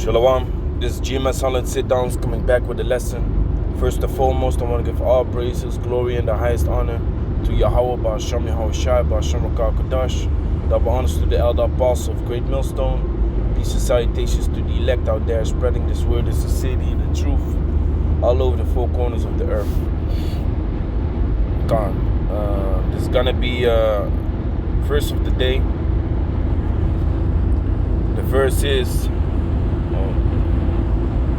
Shalom, this is GMS Holland Sit Downs coming back with a lesson. First and foremost, I want to give all praises, glory, and the highest honor to Yahweh, Ba'Hashem Yahweh Shai, Ba'Hashem Rakah Kadash. Double honors to the elder apostle of Great Millstone. Peace and salutations to the elect out there spreading this word, this city, the truth, all over the four corners of the earth. God, this is going to be verse of the day. The verse is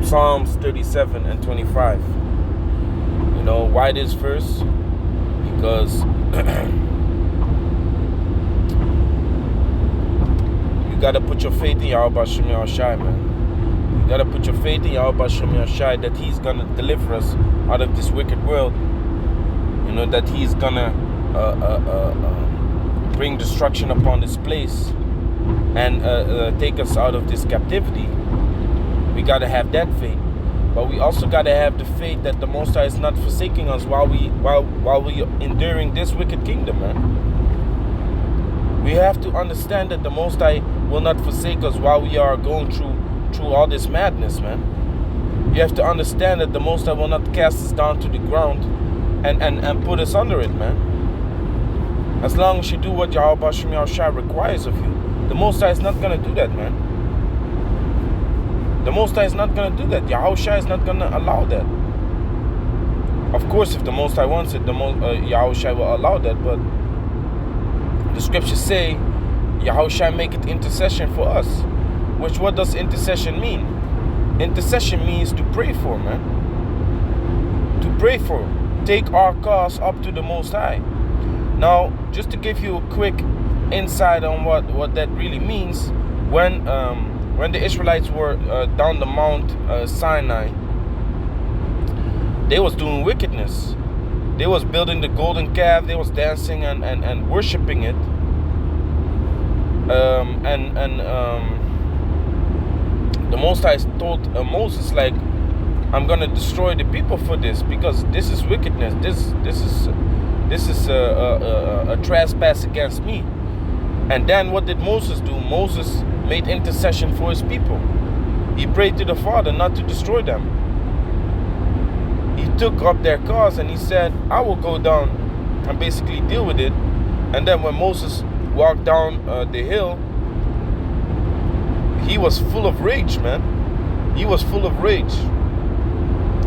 Psalms 37 and 25. You know, why this verse? Because you got to put your faith in Yahweh Ba'Hashem Yahweh Shai, man. You got to put your faith in Yahweh Ba'Hashem Yahweh Shai that He's going to deliver us out of this wicked world. You know, that He's going to bring destruction upon this place and take us out of this captivity. We got to have that faith, but we also got to have the faith that the Most High is not forsaking us while we enduring this wicked kingdom, man. We have to understand that the Most High will not forsake us while we are going through all this madness, man. You have to understand that the Most High will not cast us down to the ground and put us under it, man. As long as you do what Yahweh Ba'Hashem Yahweh Shai requires of you, the Most High is not going to do that, man. The Most High is not going to do that. Yahweh Shai is not going to allow that. Of course, if the Most High wants it, Yahweh Shai will allow that. But the scriptures say, Yahweh Shai maketh intercession for us. Which, what does intercession mean? Intercession means to pray for, man. To pray for. Take our cause up to the Most High. Now, just to give you a quick insight on what that really means, when the Israelites were down the Mount Sinai, they was doing wickedness. They was building the golden calf. They was dancing and worshiping it. The Most High told Moses, like, I'm gonna destroy the people for this, because this is wickedness. This is a trespass against me. And then what did Moses do? Moses made intercession for his people. He prayed to the Father not to destroy them. He took up their cause and he said, I will go down and basically deal with it. And then when Moses walked down the hill, he was full of rage, man. He was full of rage.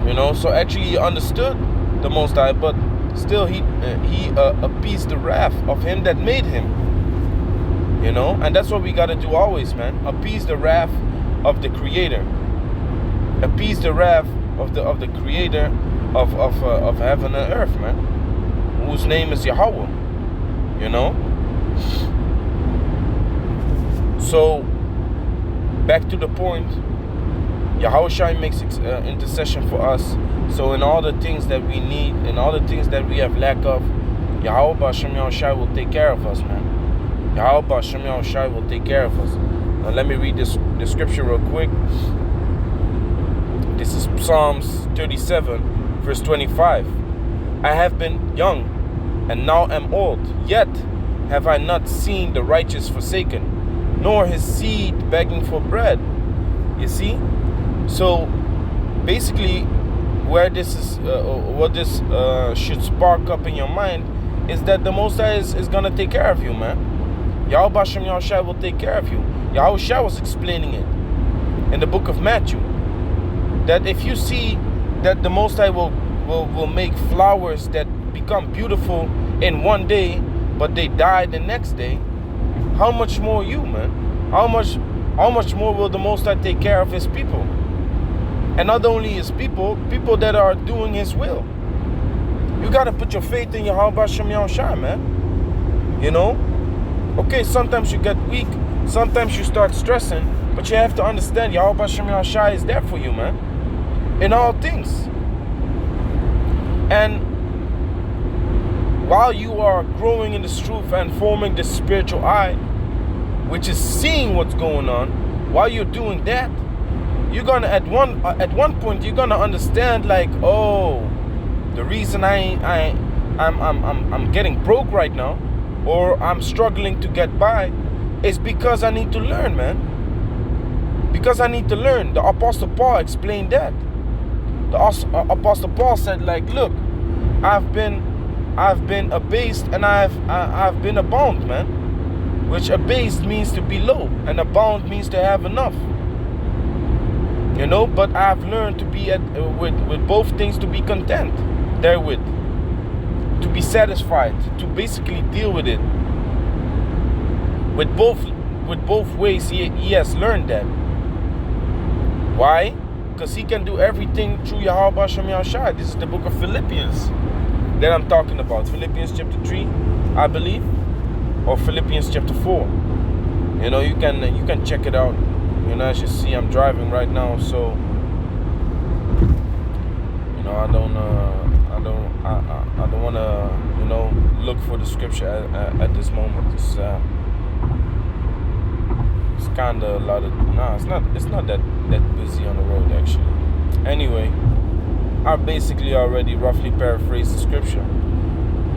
You know, so actually he understood the Most High, but still he appeased the wrath of him that made him. You know, and that's what we got to do always, man. Appease the wrath of the Creator. Appease the wrath of the Creator of heaven and earth, man. Whose name is Yahweh. You know. So back to the point. Yahweh Shai makes intercession for us. So in all the things that we need, in all the things that we have lack of, Yahweh Ba'Hashem Yahweh Shai will take care of us, man. Yahweh Ba'Hashem Yahweh Shai will take care of us. Now let me read the scripture real quick. This is Psalms 37, verse 25. I have been young, and now am old, yet have I not seen the righteous forsaken, nor his seed begging for bread. You see? So basically, where this is, what this should spark up in your mind is that the Most High is going to take care of you, man. Yahweh Ba'Hashem Yahweh Shai will take care of you. Yahweh Shai was explaining it in the book of Matthew, that if you see that the Most High will make flowers that become beautiful in one day, but they die the next day, how much more you, man? How much more will the Most High take care of His people? And not only His people that are doing His will. You got to put your faith in Yahweh Ba'Hashem Yahweh Shai, man. You know? Okay, sometimes you get weak, sometimes you start stressing, but you have to understand Yahweh Ba'Hashem Yahweh Shai is there for you, man. In all things. And while you are growing in this truth and forming this spiritual eye, which is seeing what's going on, while you're doing that, you're gonna at one point you're gonna understand, like, oh, the reason I'm getting broke right now, or I'm struggling to get by, is because I need to learn, man. Because I need to learn. The Apostle Paul explained that. The Apostle Paul said, like, look, I've been abased and I've been abound, man. Which abased means to be low, and abound means to have enough. You know, but I've learned to be with both things, to be content therewith, to be satisfied, to basically deal with it. With both ways, he has learned that. Why? Because he can do everything through Yahweh Shem Yahushua. This is the book of Philippians that I'm talking about. Philippians chapter 3, I believe, or Philippians chapter 4. You know, you can check it out. You know, as you see, I'm driving right now, so you know, I don't want to, you know, look for the scripture at this moment. It's kind of a lot of it's not that busy on the road actually. Anyway, I basically already roughly paraphrased the scripture.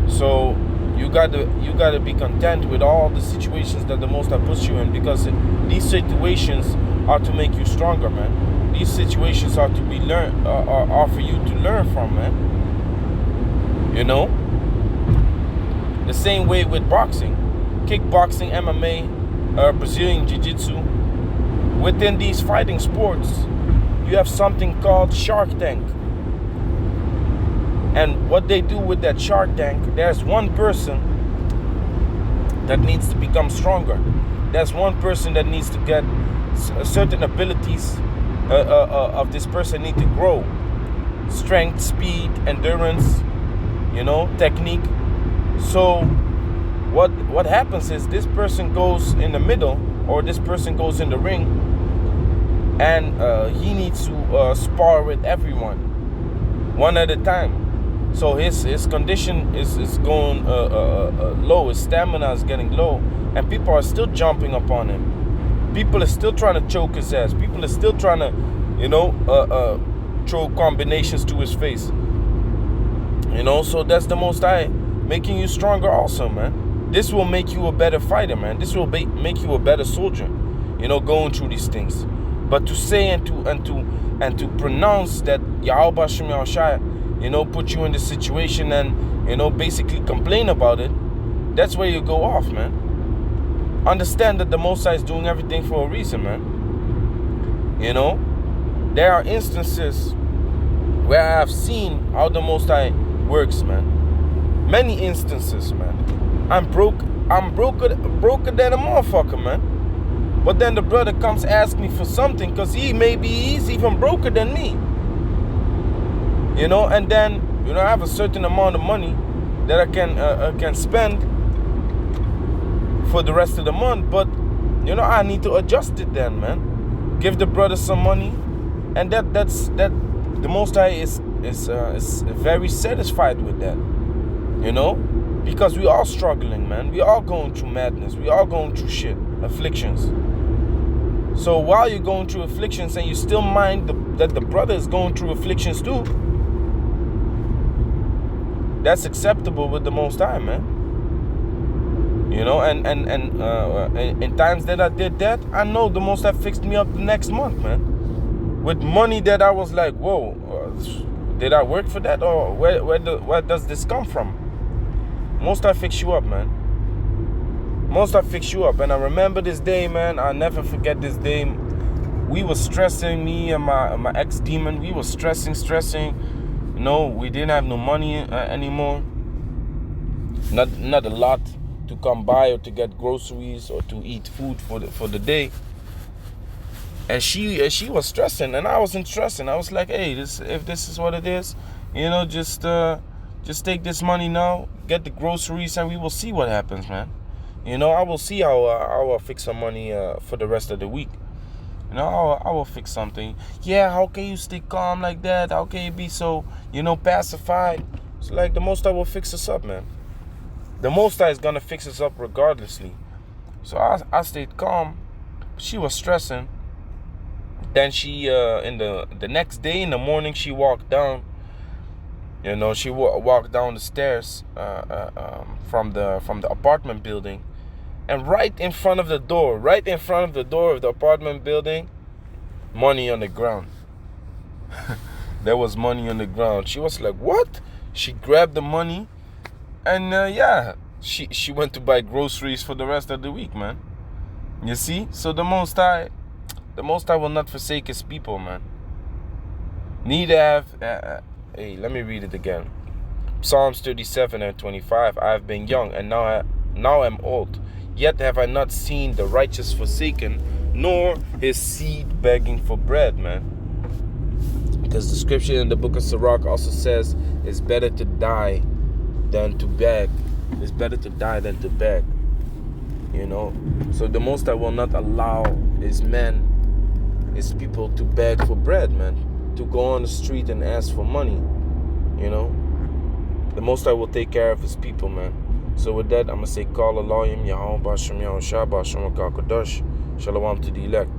So you gotta be content with all the situations that the Most High puts you in, because these situations are to make you stronger, man. These situations are to be are for you to learn from, man. You know, the same way with boxing, kickboxing, MMA, Brazilian Jiu-Jitsu. Within these fighting sports, you have something called Shark Tank. And what they do with that Shark Tank, there's one person that needs to become stronger. There's one person that needs to get certain abilities of this person need to grow. Strength, speed, endurance, you know, technique. So what happens is this person goes in the middle, or this person goes in the ring, and he needs to spar with everyone, one at a time. So his condition is going low. His stamina is getting low, and people are still jumping upon him. People are still trying to choke his ass. People are still trying to, you know, throw combinations to his face. You know, so that's the Most High making you stronger also, man. This will make you a better fighter, man. This will make you a better soldier, you know, going through these things. But to say and to pronounce that Yahweh Shem Yahushua, you know, put you in this situation and, you know, basically complain about it, that's where you go off, man. Understand that the Most High is doing everything for a reason, man. You know, there are instances where I have seen how the Most High works, man. Many instances, man. I'm broker than a motherfucker, man. But then the brother comes ask me for something, because he's even broker than me. You know, and then, you know, I have a certain amount of money that I can spend for the rest of the month, but, you know, I need to adjust it then, man. Give the brother some money, and that's the Most High is very satisfied with that, you know, because we all struggling, man. We all going through madness. We all going through shit, afflictions. So while you're going through afflictions and you still mind that the brother is going through afflictions too, that's acceptable with the Most High, man. You know, and in times that I did that, I know the Most High fixed me up the next month, man. With money that I was like, whoa, did I work for that, or where does this come from? Most High fix you up, man. Most High fix you up. And I remember this day, man. I'll never forget this day. We were stressing, me and my ex-demon. We were stressing. You know, we didn't have no money anymore. Not a lot to come by, or to get groceries, or to eat food for the day. And she was stressing, and I wasn't stressing. I was like, hey, if this is what it is, you know, just take this money now, get the groceries, and we will see what happens, man. You know, I will see how I'll fix some money for the rest of the week. You know, I will fix something. Yeah, how can you stay calm like that? How can you be so, you know, pacified? It's like the Most High will fix us up, man. The Most High is gonna fix us up regardlessly. So I stayed calm. She was stressing. Then she in the next day in the morning, she walked down. You know, she walked down the stairs from the apartment building, and right in front of the door of the apartment building, money on the ground. There was money on the ground. She was like, what? She grabbed the money and yeah, she went to buy groceries for the rest of the week, man. You see? So the Most High will not forsake his people, man. Neither have, hey, let me read it again. Psalms 37 and 25. I have been young and now am old. Yet have I not seen the righteous forsaken, nor his seed begging for bread, man. Because the scripture in the book of Sirach also says it's better to die than to beg. It's better to die than to beg. You know? So the Most High will not allow his men, his people to beg for bread, man. To go on the street and ask for money. You know? The Most High will take care of his people, man. So with that, I'm going to say, Call Elohim, Yahweh, Bashem, Yahushua, Bashem, Kakodash, Shalom to the elect.